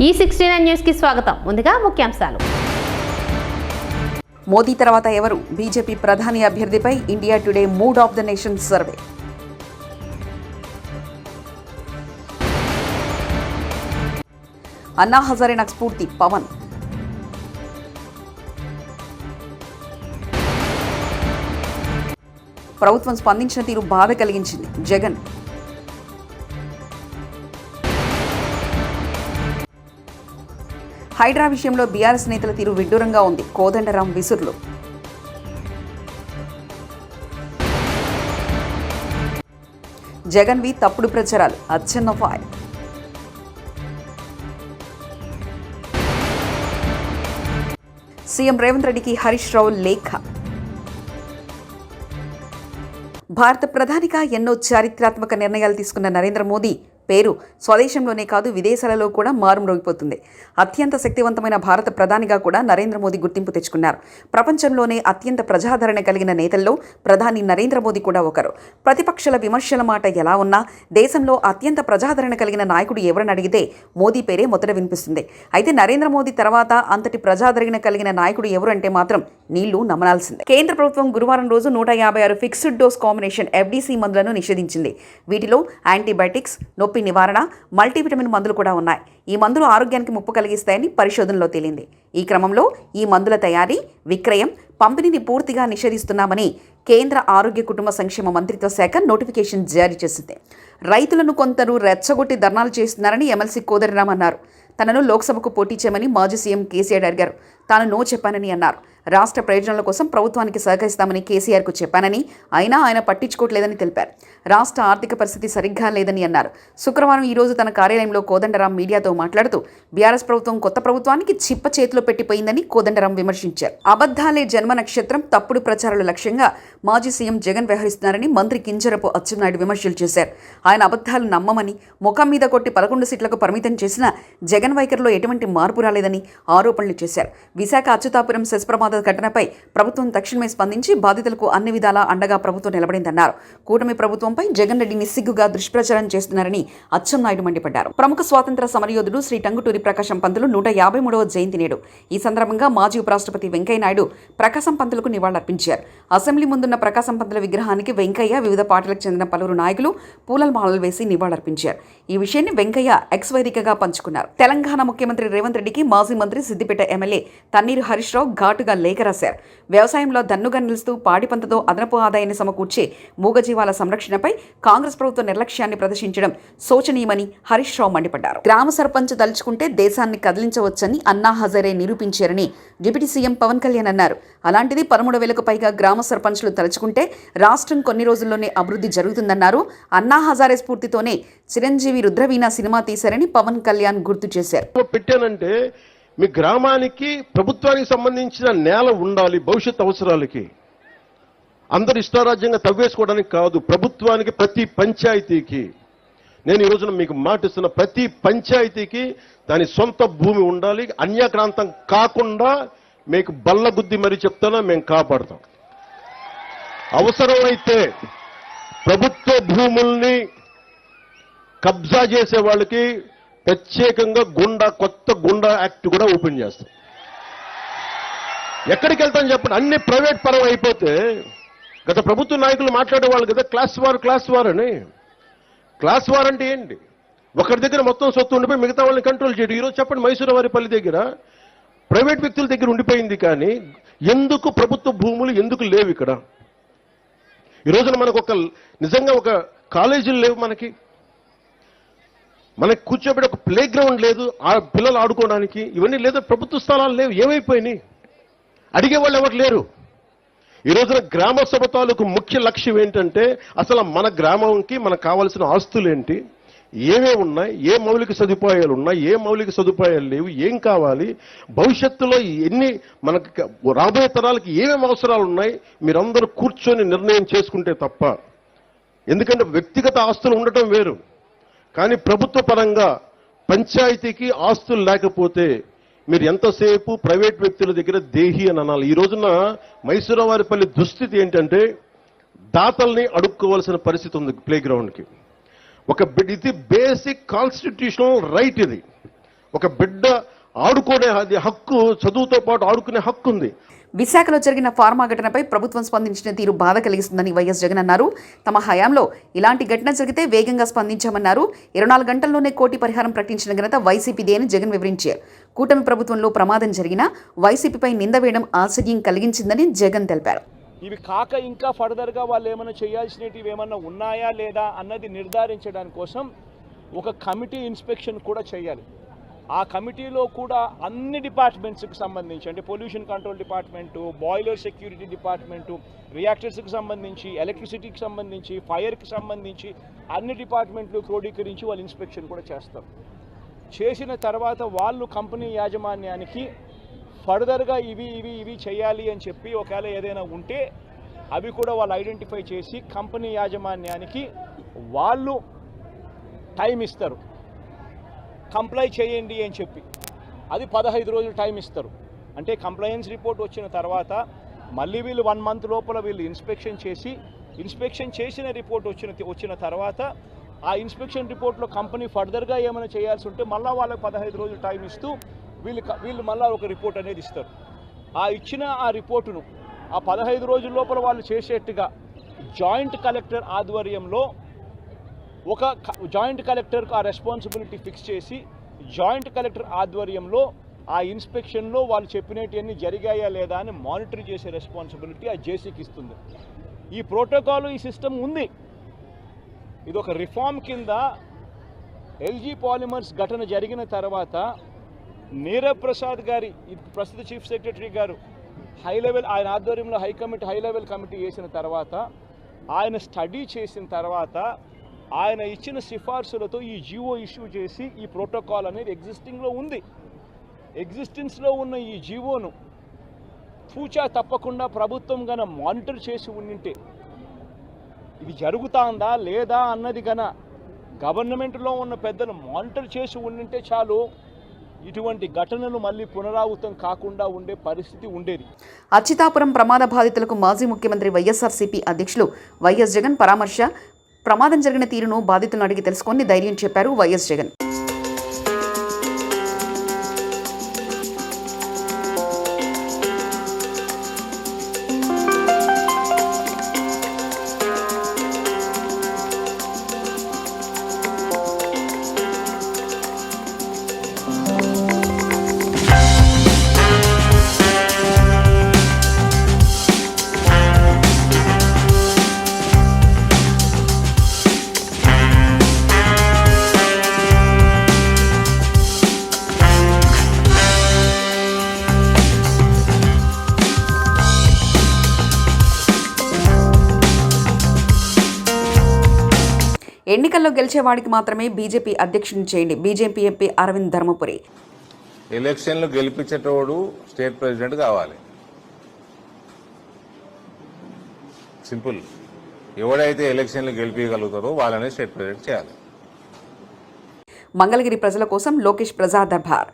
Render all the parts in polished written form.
E69 news కి స్వాగతం. ముందుగా ముఖ్యాంశాలు. మోదీ తర్వాత ఎవరు? బీజేపీ ప్రధాని అభ్యర్థిపై India Today mood of the nation survey. Anna Hazare నాకు స్ఫూర్తి పవన్. ప్రభుత్వం స్పందించిన తీరు బాధ కలిగించింది జగన్. హైడ్రా విషయంలో బీఆర్ఎస్ నేతల తీరు విడ్డూరంగా ఉంది. కోదండరాం విసురులు. జగన్వి తప్పుడు ప్రచారాలు అచ్చెన్న ఫైర్. సీఎం రేవంత్ రెడ్డికి హరీష్ రావు లేఖ. భారత ప్రధానిగా ఎన్నో చారిత్రాత్మక నిర్ణయాలు తీసుకున్న నరేంద్ర మోదీ పేరు స్వదేశంలోనే కాదు విదేశాలలో కూడా మారుమ్రోగిపోతుంది. అత్యంత శక్తివంతమైన భారత ప్రధానిగా కూడా నరేంద్ర మోదీ గుర్తింపు తెచ్చుకున్నారు. ప్రపంచంలోనే అత్యంత ప్రజాదరణ కలిగిన నేతల్లో ప్రధాని నరేంద్ర మోదీ కూడా ఒకరు. ప్రతిపక్షాల విమర్శల మాట ఎలా ఉన్నా దేశంలో అత్యంత ప్రజాదరణ కలిగిన నాయకుడు ఎవరని అడిగితే మోదీ పేరే మొదట వినిపిస్తుంది. అయితే నరేంద్ర మోదీ తర్వాత అంతటి ప్రజాదరణ కలిగిన నాయకుడు ఎవరు అంటే మాత్రం నీళ్లు నమ్మనాల్సిందే. కేంద్ర ప్రభుత్వం గురువారం రోజు 156 ఫిక్స్డ్ డోస్ కాంబినేషన్ FDC మందులను నిషేధించింది. వీటిలో యాంటీబయాటిక్స్, నొప్పి నివారణ, మల్టీవిటమిన్ మందులు కూడా ఉన్నాయి. ఈ మందులు ఆరోగ్యానికి ముప్పు కలిగిస్తాయని పరిశోధనలో తేలింది. ఈ క్రమంలో ఈ మందుల తయారీ, విక్రయం, పంపిణీని పూర్తిగా నిషేధిస్తున్నామని కేంద్ర ఆరోగ్య కుటుంబ సంక్షేమ మంత్రిత్వ శాఖ నోటిఫికేషన్ జారీ చేసింది. రైతులను కొందరు రెచ్చగొట్టి ధర్నాలు చేస్తున్నారని ఎమ్మెల్సీ కోదండరాం అన్నారు. తనను లోక్సభకు పోటీ చేయమని మాజీ సీఎం కేసీఆర్ అడిగారు. తాను నో చెప్పానని అన్నారు. రాష్ట్ర ప్రయోజనాల కోసం ప్రభుత్వానికి సహకరిస్తామని కేసీఆర్కు చెప్పానని, అయినా ఆయన పట్టించుకోవట్లేదని తెలిపారు. రాష్ట్ర ఆర్థిక పరిస్థితి సరిగ్గా లేదని అన్నారు. శుక్రవారం ఈ రోజు తన కార్యాలయంలో కోదండరాం మీడియాతో మాట్లాడుతూ బీఆర్ఎస్ ప్రభుత్వం కొత్త ప్రభుత్వానికి చిప్ప చేతిలో పెట్టిపోయిందని కోదండరాం విమర్శించారు. అబద్ధాలే జన్మ నక్షత్రం, తప్పుడు ప్రచారాల లక్ష్యంగా మాజీ సీఎం జగన్ వ్యవహరిస్తున్నారని మంత్రి కింజరపు అచ్చెన్నాయుడు విమర్శలు చేశారు. ఆయన అబద్ధాలు నమ్మమని, ముఖం మీద కొట్టి 11 సీట్లకు పరిమితం చేసిన జగన్ వైఖరిలో ఎటువంటి మార్పు రాలేదని ఆరోపణలు చేశారు. విశాఖ అచ్యుతాపురం సెస్ ప్రమాద ఘటనపై ప్రభుత్వం తక్షణమే స్పందించి బాధితులకు అన్ని విధాలా అండగా ప్రభుత్వం నిలబడిందన్నారు. కూటమి ప్రభుత్వంపై జగన్ రెడ్డి నిస్సిగ్గుగా దుష్ప్రచారం చేస్తున్నారని అచ్చెన్నాయుడు మండిపడ్డారు. ప్రముఖ స్వాతంత్ర సమరయోధుడు శ్రీ టంగుటూరి ప్రకాశం పంతులు 153వ జయంతి నేడు. ఈ సందర్భంగా మాజీ ఉపరాష్ట్రపతి వెంకయ్యనాయుడు ప్రకాశం పంతులకు నివాళులర్పించారు. అసెంబ్లీ ముందున్న ప్రకాశం పంతుల విగ్రహానికి వెంకయ్య, వివిధ పార్టీలకు చెందిన పలువురు నాయకులు పూలమాలలు వేసి నివాళులర్పించారు. ఈ విషయాన్ని వెంకయ్య ఎక్స్ వేదికగా పంచుకున్నారు. తెలంగాణ ముఖ్యమంత్రి రేవంత్ రెడ్డికి మాజీ మంత్రి సిద్దిపేట ఎమ్మెల్యే తన్నీరు హరీష్ రావు ఘాటుగా లేఖ రాశారు. వ్యవసాయంలో దన్నుగా నిలుస్తూ పాడి పంటతో అదనపు ఆదాయాన్ని సమకూర్చే మూగజీవాల సంరక్షణపై కాంగ్రెస్ ప్రభుత్వ నిర్లక్ష్యాన్ని ప్రదర్శించడం శోచనీయమని హరీష్ రావు మండిపడ్డారు. గ్రామ సర్పంచ్ తలుచుకుంటే దేశాన్ని కదిలించవచ్చని అన్నా హజారే నిరూపించారని డిప్యూటీ సీఎం పవన్ కళ్యాణ్ అన్నారు. అలాంటిది 13,000కు పైగా గ్రామ సర్పంచ్లు తలుచుకుంటే రాష్ట్రం కొన్ని రోజుల్లోనే అభివృద్ధి జరుగుతుందన్నారు. అన్నా హజారే స్ఫూర్తితోనే చిరంజీవి రుద్రవీణ సినిమా తీశారని పవన్ కళ్యాణ్ గుర్తు చేశారు. మీ గ్రామానికి ప్రభుత్వానికి సంబంధించిన నేల ఉండాలి. భవిష్యత్ అవసరాలకి అందరు ఇష్టారాజ్యంగా తవ్వేసుకోవడానికి కాదు. ప్రభుత్వానికి ప్రతి పంచాయతీకి నేను ఈ రోజున మీకు మాటిస్తున్న, ప్రతి పంచాయతీకి దాని సొంత భూమి ఉండాలి. అన్యాక్రాంతం కాకుండా మీకు బల్లగుద్ది మరీ చెప్తానా, మేము కాపాడుతాం. అవసరమైతే ప్రభుత్వ భూముల్ని కబ్జా చేసే వాళ్ళకి ప్రత్యేకంగా కొత్త గుండా యాక్ట్ కూడా ఓపెన్ చేస్తాం. ఎక్కడికి వెళ్తాం చెప్పండి? అన్ని ప్రైవేట్ పరం అయిపోతే గత ప్రభుత్వ నాయకులు మాట్లాడేవాళ్ళు కదా క్లాస్ వార్ అని. క్లాస్ వార్ అంటే ఏంటి? ఒకరి దగ్గర మొత్తం సొత్తు ఉండిపోయి మిగతా వాళ్ళని కంట్రోల్ చేయడం. ఈరోజు చెప్పండి, మైసూరువారిపల్లి దగ్గర ప్రైవేట్ వ్యక్తుల దగ్గర ఉండిపోయింది, కానీ ఎందుకు ప్రభుత్వ భూములు ఎందుకు లేవు ఇక్కడ? ఈ రోజున మనకు నిజంగా ఒక కాలేజీలు లేవు, మనకి కూర్చోబెట్టి ఒక ప్లే గ్రౌండ్ లేదు, ఆ పిల్లలు ఆడుకోవడానికి. ఇవన్నీ లేదా, ప్రభుత్వ స్థలాలు లేవు. ఏమైపోయినాయి? అడిగేవాళ్ళు ఎవరు లేరు. ఈ రోజున గ్రామ సభ తాలూకు ముఖ్య లక్ష్యం ఏంటంటే అసలు మన గ్రామంకి మనకు కావాల్సిన ఆస్తులు ఏంటి, ఏమేమి ఉన్నాయి, ఏ మౌలిక సదుపాయాలు ఉన్నాయి, ఏ మౌలిక సదుపాయాలు లేవు, ఏం కావాలి, భవిష్యత్తులో ఎన్ని మనకు రాబోయే తరాలకి ఏమేమి అవసరాలు ఉన్నాయి, మీరందరూ కూర్చొని నిర్ణయం చేసుకుంటే తప్ప. ఎందుకంటే వ్యక్తిగత ఆస్తులు ఉండటం వేరు, కానీ ప్రభుత్వ పరంగా పంచాయతీకి ఆస్తులు లేకపోతే మీరు ఎంతసేపు ప్రైవేట్ వ్యక్తుల దగ్గర దేహి అని అనాలి. ఈ రోజున మైసూరువారిపల్లి దుస్థితి ఏంటంటే దాతల్ని అడుక్కోవాల్సిన పరిస్థితి ఉంది. ప్లే గ్రౌండ్కి ఇది బేసిక్ కాన్స్టిట్యూషనల్ రైట్. ఇది ఒక బిడ్డ ఆడుకునే అది హక్కు, చదువుతో పాటు ఆడుకునే హక్కు ఉంది. విశాఖలో జరిగిన ఫార్మా ఘటనపై ప్రభుత్వం స్పందించిన తీరు బాధ కలిగిస్తుందని వైఎస్ జగన్ అన్నారు. తమ హయాంలో ఇలాంటి ఘటన జరిగితే వేగంగా స్పందించామన్నారు. 24 గంటల్లోనే కోటి పరిహారం ప్రకటించిన ఘనత వైసీపీదే అని జగన్ వివరించారు. కూటమి ప్రభుత్వంలో ప్రమాదం జరిగినా వైసీపీపై నింద వేయడం ఆశ్చర్యం కలిగించిందని జగన్ తెలిపారు. ఇవి కాక ఇంకా ఫర్దర్గా వాళ్ళు ఏమైనా చేయాల్సినవి ఏమన్నా ఉన్నాయా లేదా అన్నది నిర్ధారించడానికి కోసం ఒక కమిటీ ఇన్స్పెక్షన్ కూడా చేయాలి. ఆ కమిటీలో కూడా అన్ని డిపార్ట్మెంట్స్కి సంబంధించి, అంటే pollution control department, boiler security department, రియాక్టర్స్కి సంబంధించి, ఎలక్ట్రిసిటీకి సంబంధించి, ఫైర్కి సంబంధించి అన్ని డిపార్ట్మెంట్లు క్రోడీకరించి వాళ్ళు ఇన్స్పెక్షన్ కూడా చేస్తారు. చేసిన తర్వాత వాళ్ళు కంపెనీ యాజమాన్యానికి ఫర్దర్గా ఇవి చేయాలి అని చెప్పి ఒకవేళ ఏదైనా ఉంటే అవి కూడా వాళ్ళు ఐడెంటిఫై చేసి కంపెనీ యాజమాన్యానికి వాళ్ళు టైం ఇస్తారు, కంప్లై చేయండి అని చెప్పి. అది 15 రోజులు టైం ఇస్తారు. అంటే కంప్లైన్స్ రిపోర్ట్ వచ్చిన తర్వాత మళ్ళీ వీళ్ళు 1 మంత్ లోపల వీళ్ళు ఇన్స్పెక్షన్ చేసిన రిపోర్ట్ వచ్చిన తర్వాత ఆ ఇన్స్పెక్షన్ రిపోర్ట్లో కంపెనీ ఫర్దర్గా ఏమైనా చేయాల్సి ఉంటే మళ్ళీ వాళ్ళకి 15 రోజులు టైం ఇస్తూ వీళ్ళు మళ్ళీ ఒక రిపోర్ట్ అనేది ఇస్తారు. ఆ రిపోర్టును ఆ 15 రోజుల లోపల వాళ్ళు చేసేట్టుగా జాయింట్ కలెక్టర్ ఆధ్వర్యంలో ఒక జాయింట్ కలెక్టర్కు ఆ రెస్పాన్సిబిలిటీ ఫిక్స్ చేసి జాయింట్ కలెక్టర్ ఆధ్వర్యంలో ఆ ఇన్స్పెక్షన్లో వాళ్ళు చెప్పినవన్నీ జరిగాయా లేదా అని మానిటర్ చేసే రెస్పాన్సిబిలిటీ ఆ జేసీకి ఇస్తుంది. ఈ ప్రోటోకాల్, ఈ సిస్టమ్ ఉంది. ఇది ఒక రిఫార్మ్ కింద ఎల్జీ పాలిమర్స్ ఘటన జరిగిన తర్వాత నీరబ్ ప్రసాద్ గారి ప్రస్తుత చీఫ్ సెక్రటరీ గారు ఆయన ఆధ్వర్యంలో హై లెవెల్ కమిటీ వేసిన తర్వాత ఆయన స్టడీ చేసిన తర్వాత ఆయన ఇచ్చిన సిఫార్సులతో ఈ జీవో ఇష్యూ చేసి ఈ ప్రోటోకాల్ అనేది ఎగ్జిస్టింగ్లో ఉంది. ఎగ్జిస్టెన్స్లో ఉన్న ఈ జీవోను తూచా తప్పకుండా ప్రభుత్వం గన మానిటర్ చేసి ఉండింటే, ఇది జరుగుతుందా లేదా అన్నది గన గవర్నమెంట్లో ఉన్న పెద్దలు మానిటర్ చేసి ఉండింటే చాలు, ఇటువంటి ఘటనలు మళ్ళీ పునరావృతం కాకుండా ఉండే పరిస్థితి ఉండేది. అచ్యుతాపురం ప్రమాద బాధితులకు మాజీ ముఖ్యమంత్రి వైఎస్ఆర్సీపీ అధ్యక్షులు వైఎస్ జగన్ పరామర్శ. ప్రమాదం జరిగిన తీరును బాధితులను అడిగి తెలుసుకొని ధైర్యం చెప్పారు వైఎస్ జగన్. ఎన్నికల్లో గెలిచేవాడికి మాత్రమే బీజేపీ అధ్యక్షుడిని చేయండి. BJP MP Arvind Dharmapuri. ఎలక్షన్లు గెలిపించేటోడు స్టేట్ ప్రెసిడెంట్ కావాలి. సింపుల్. ఎవడైతే ఎలక్షన్లు గెలిపించగలుగుతారో వాళ్ళనే స్టేట్ ప్రెసిడెంట్ చేయాలి. మంగళగిరి ప్రజల కోసం లోకేష్ ప్రజా Darbar.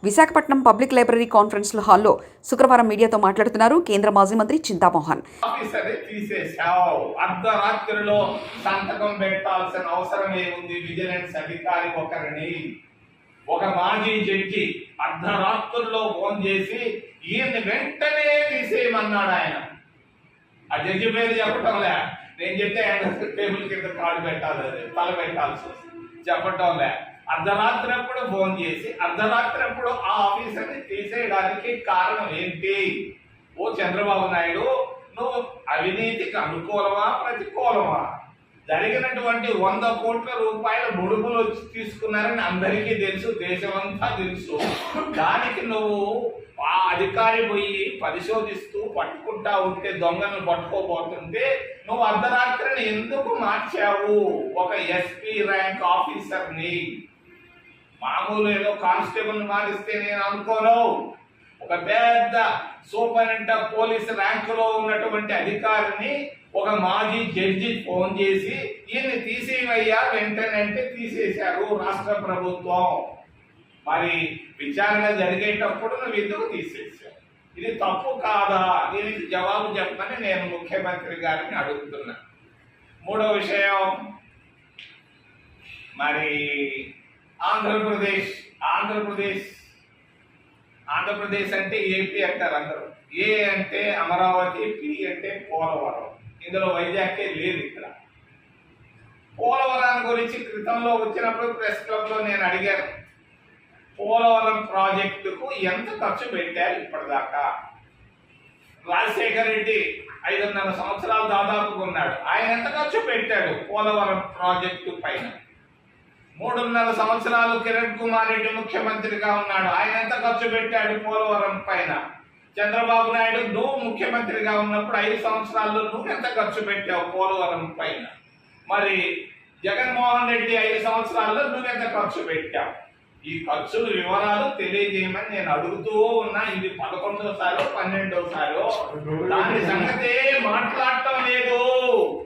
Visakhapatnam public library conference హాల్లో శుక్రవారం మీడియాతో మాట్లాడుతున్నారు కేంద్ర మాజీ మంత్రి చింతామోహన్. అర్ధరాత్రిలో సంతకం పెట్టాల్సిన అవసరం ఏముంది? విజిలెన్స్ అధికారి ఒక మాజీ జడ్జి అర్ధరాత్రుల్లో ఫోన్ చేసి ఈయన్ని వెంటనే తీసేయమన్నాడు. ఆయన ఆ జడ్జి పేరు చెప్పటంలే, నేను చెప్తే టేబుల్ కింద కాళ్ళు పెట్టాలి, తల పెట్టాల్సి చెప్పటంలే. అర్ధరాత్రప్పుడు ఫోన్ చేసి అర్ధరాత్రప్పుడు ఆ ఆఫీసర్ని తీసేయడానికి కారణం ఏంటి? ఓ చంద్రబాబు నాయుడు, నువ్వు అవినీతికి అనుకూలమా ప్రతికూలమా? జరిగినటువంటి 100 కోట్ల రూపాయల ముడుపులు వచ్చి తీసుకున్నారని అందరికీ తెలుసు, దేశమంతా తెలుసు. దానికి నువ్వు ఆ అధికారి పోయి పరిశోధిస్తూ పట్టుకుంటా ఉంటే, దొంగను పట్టుకోబోతుంటే నువ్వు అర్ధరాత్రిని ఎందుకు మార్చావు? ఒక ఎస్పీ ర్యాంక్ ఆఫీసర్ని మామూలు ఏదో కానిస్టేబుల్ మారిస్తే నేను అనుకోను. ఒక పెద్ద సూపరింటెండెంట్ ఆఫ్ పోలీస్ ర్యాంకులో ఉన్నటువంటి అధికారిని ఒక మాజీ జడ్జి ఫోన్ చేసి ఈయన్ని తీసేవయ్యా వెంటనే అంటే తీసేశారు రాష్ట్ర ప్రభుత్వం. మరి విచారణ జరిగేటప్పుడు నువ్వు ఎందుకు తీసేశావు? ఇది తప్పు కాదా? దీనికి జవాబు చెప్పని నేను ముఖ్యమంత్రి గారిని అడుగుతున్నా. మూడో విషయం, మరి ఆంధ్రప్రదేశ్ అంటే ఏపీ అంటారు అందరూ. ఏ అంటే అమరావతి, పి అంటే పోలవరం. ఇందులో వైజాగ్కే లేదు. ఇక్కడ పోలవరం గురించి క్రితంలో వచ్చినప్పుడు ప్రెస్ క్లబ్ లో నేను అడిగాను, పోలవరం ప్రాజెక్టుకు ఎంత ఖర్చు పెట్టారు ఇప్పటిదాకా? రాజశేఖర రెడ్డి 5.5 సంవత్సరాలు దాదాపుగా ఉన్నాడు. ఆయన ఎంత ఖర్చు పెట్టాడు పోలవరం ప్రాజెక్టు పైన? 3.5 సంవత్సరాలు కిరణ్ కుమార్ రెడ్డి ముఖ్యమంత్రిగా ఉన్నాడు. ఆయన ఎంత ఖర్చు పెట్టాడు పోలవరం పైన? చంద్రబాబు నాయుడు నువ్వు ముఖ్యమంత్రిగా ఉన్నప్పుడు 5 సంవత్సరాల్లో నువ్వు ఎంత ఖర్చు పెట్టావు పోలవరం పైన? మరి జగన్మోహన్ రెడ్డి 5 సంవత్సరాల్లో నువ్వెంత ఖర్చు పెట్టావు? ఈ ఖర్చుల వివరాలు తెలియజేయమని నేను అడుగుతూ ఉన్నా. ఇది 11వ 12వ. దాని సంగతే మాట్లాడటం లేదు.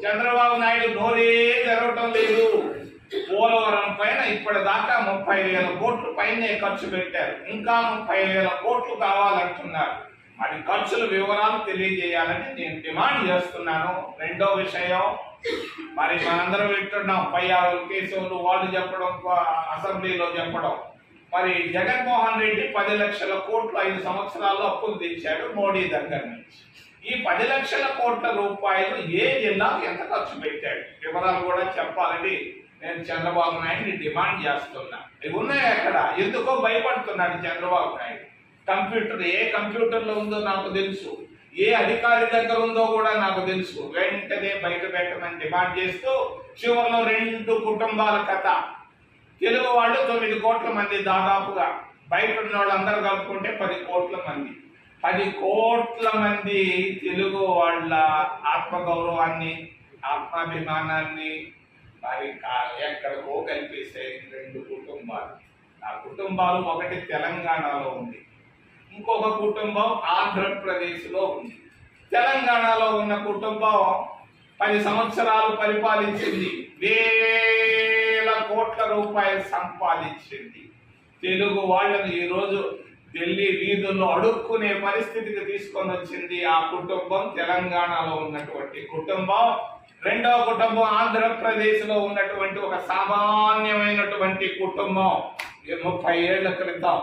చంద్రబాబు నాయుడు నోరే తెరవటం లేదు. పోలవరం పైన ఇప్పటిదాకా 30,000 కోట్లు పైనే ఖర్చు పెట్టారు. ఇంకా 30,000 కోట్లు కావాలంటున్నారు. మరి ఖర్చుల వివరాలు తెలియజేయాలని నేను డిమాండ్ చేస్తున్నాను. రెండో విషయం, మరి మనందరం వింటున్నాం పయ్యావులు కేసులు వాళ్ళు చెప్పడం, అసెంబ్లీలో చెప్పడం. మరి జగన్మోహన్ రెడ్డి 10 లక్షల కోట్లు 5 సంవత్సరాల్లో అప్పులు తెచ్చాడు మోడీ దగ్గర నుంచి. ఈ 10 లక్షల కోట్ల రూపాయలు ఏ జిల్లాకు ఎంత ఖర్చు పెట్టాడు వివరాలు కూడా చెప్పాలని నేను చంద్రబాబు నాయుడిని డిమాండ్ చేస్తున్నా. ఇవి ఉన్నాయి అక్కడ. ఎందుకో భయపడుతున్నాడు చంద్రబాబు నాయుడు. కంప్యూటర్ ఏ కంప్యూటర్లో ఉందో నాకు తెలుసు, ఏ అధికారి దగ్గర ఉందో కూడా నాకు తెలుసు. వెంటనే బయట పెట్టమని డిమాండ్ చేస్తూ చివరిలో 2 కుటుంబాల కథ. తెలుగు వాళ్ళు 9 కోట్ల మంది దాదాపుగా, బయట ఉన్న వాళ్ళందరూ కలుపుకుంటే 10 కోట్ల మంది. 10 కోట్ల మంది తెలుగు వాళ్ళ ఆత్మగౌరవాన్ని, ఆత్మాభిమానాన్ని మరి ఎక్కడికో కల్పిస్తాయి 2 కుటుంబాలు. ఆ కుటుంబాలు ఒకటి తెలంగాణలో ఉంది, ఇంకొక కుటుంబం ఆంధ్రప్రదేశ్లో ఉంది. తెలంగాణలో ఉన్న కుటుంబం 10 సంవత్సరాలు పరిపాలించింది, వేల కోట్ల రూపాయలు సంపాదించింది. తెలుగు వాళ్ళని ఈరోజు ఢిల్లీ వీధుల్లో అడుక్కునే పరిస్థితికి తీసుకొని వచ్చింది ఆ కుటుంబం, తెలంగాణలో ఉన్నటువంటి కుటుంబం. రెండవ కుటుంబం ఆంధ్రప్రదేశ్ లో ఉన్నటువంటి ఒక సామాన్యమైనటువంటి కుటుంబం. 30 ఏళ్ల క్రితం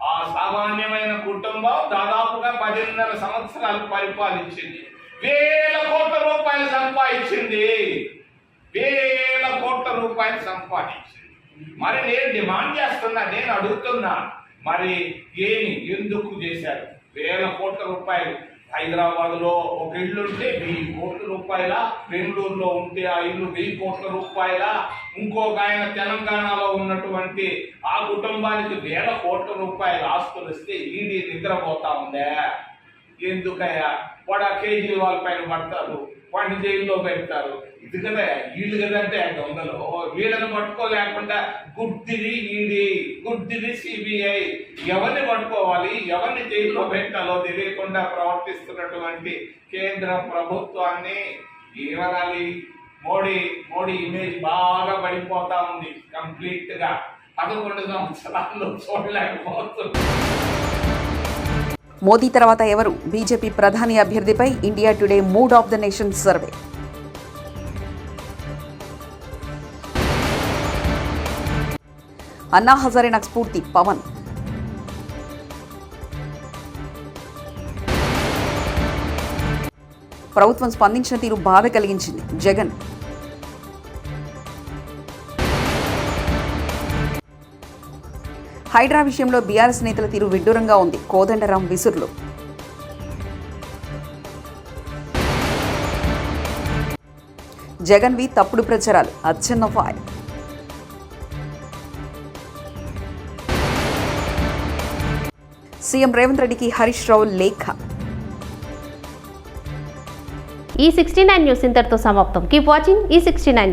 ఆ సామాన్యమైన కుటుంబం దాదాపుగా 10.5 సంవత్సరాలు పరిపాలించింది. వేల కోట్ల రూపాయలు సంపాదించింది. మరి నేను డిమాండ్ చేస్తున్నా, నేను అడుగుతున్నా, మరి ఏమి ఎందుకు చేశారు? వేల కోట్ల రూపాయలు. హైదరాబాద్ లో ఒక ఇల్లు ఉంటే 1000 కోట్ల రూపాయల, బెంగళూరులో ఉంటే ఆ ఇల్లు 1000 కోట్ల రూపాయల, ఇంకొక ఆయన తెలంగాణలో ఉన్నటువంటి ఆ కుటుంబానికి వేల కోట్ల రూపాయల ఆస్తులు వస్తే ఈడీ నిద్రపోతా ఉందా? ఎందుకయ్యా? వాడు ఆ కేజ్రీవాల్ పైన పడతారు, వాడిని జైల్లో పెడతారు. ఇది కదా వీళ్ళు కదంటే దొంగలు. వీళ్ళని పట్టుకోలేకుండా గుడ్డిది ఈడీ, గుడ్డిది సిబిఐ. ఎవరిని పట్టుకోవాలి, ఎవరిని జైల్లో పెట్టాలో తెలియకుండా ప్రవర్తిస్తున్నటువంటి కేంద్ర ప్రభుత్వాన్ని ఏమనాలి? మోడీ ఇమేజ్ బాగా పడిపోతా ఉంది. కంప్లీట్ గా 11 సంవత్సరాల్లో చూడలేకపోతుంది. మోదీ తర్వాత ఎవరు? బీజేపీ ప్రధాని అభ్యర్థిపై India Today mood of the nation survey. Anna Hazare నాకు స్ఫూర్తి పవన్. ప్రభుత్వం స్పందించిన తీరు బాధ కలిగించింది జగన్. హైడ్రా విషయంలో బీఆర్ఎస్ నేతల తీరు విడ్డూరంగా ఉంది. కోదండరాం విసురులు. జగన్వి తప్పుడు ప్రచారాలు అచ్చెన్న ఫైర్. సీఎం రేవంత్ రెడ్డికి హరీష్ రావు లేఖ. ఈ 69 న్యూస్ ఇంతటితో సమాప్తం. కీప్ వాచింగ్ ఈ 69.